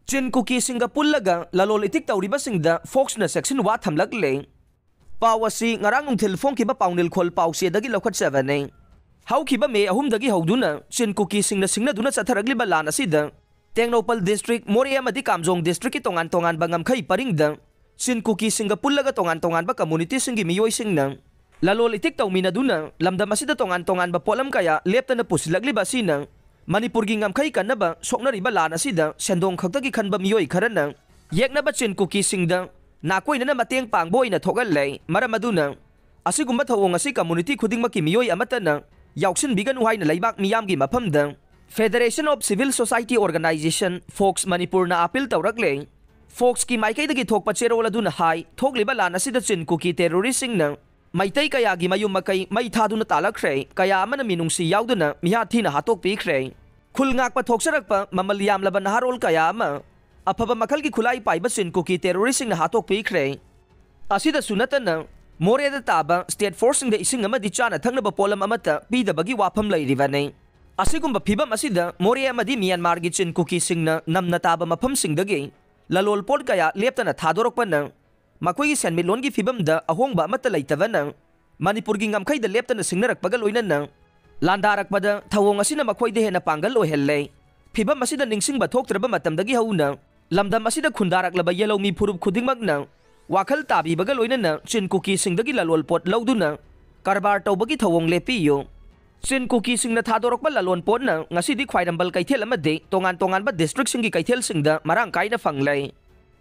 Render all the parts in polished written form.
Chin cookie singa pullaga lalol itik tawribasingda Fox na section wa thamlakleng pawasi ngarang thil phong kiba pawnil khol pawse dagi lokhat 7 nei hau kiba me ahum dagi hauduna chin cookie singna duna chatharagli balana sida Tengnopal district Moria madi Kamjong district ki tongan bangam khai paringda chin cookie singa pullaga tongan ba community singi miyoi singna lalol itik tawmina duna lamdam asida tongan ba polam kaya lepta na pusilagli basina Manipur gi ngam khai kanaba sokna riba lana sida sendong khakta gi khanba miyoi kharana yekna ba chin cookie singda na koi na mateng pangboy na thogal lei maramaduna asigumba thawong asi community khuding maki miyoi amata na yauksin bigan uhay na laibak miyam gi maphamda Federation of Civil Society Organization Fox Manipur na appeal tawrakleng Fox ki maikai dagi thokpa cherol aduna hai thokliba lana sida chin cookie terrorist singna maitai kaya gi mayum makai mai thaduna talakhrei kaya amana minungsi yauduna miha thina hatok pikhrei khul ngak pa thoksarakpa mamaliam laban harol kaya ama afaba makhal gi khulai paiba chin cookie terrorist sing na hatok pikhrei asida sunatana more da taba state forcing da ising ama di chana thangnaba polam amata pidabagi wafam lairibane asigumba phibam asida more amadi Myanmar gi chin cookie sing na namna taba mafam singdagi lalol pod kaya leptana thadorokpa na Makoi senmilon gi fibam da ahongba amata laitaba nang Manipur gi ngamkhai da leptana singnarakpaga loina nang landarakpada thawong asina makhoi de hena pangal ohelle fibam asida ningsingba thoktraba matamdagi hauna lamdam asida khundaraklaba yelomi phurup khudingmak nang wakhal tabi baga loina nang chin cookie singdagi lalol pot lauduna karbar tawbagi thawong lepiyo chin cookie singna thadorokba lalon pot nang ngasidi khwairambal kaithel amade tongan ba district singi kaithel singda marang kaina fanglai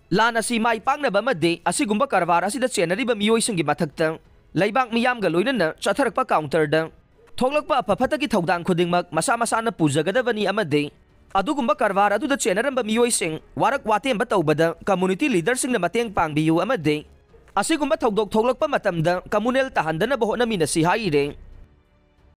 Lana si mai pangna ba made asigumba karwar asida chenari ba miyoi singi mathakta laibak miyam ga loina na chatharakpa counter da thoglakpa apaphatagi thaudang khudingmak masa na pujagadabani amade adugumba karwar adu da chenaram ba miyoi sing warak watem ba tawbada community leader sing na mateng pangbiyu amade asigumba thaudok thoglakpa matamda communal tahandana bahona minasi haire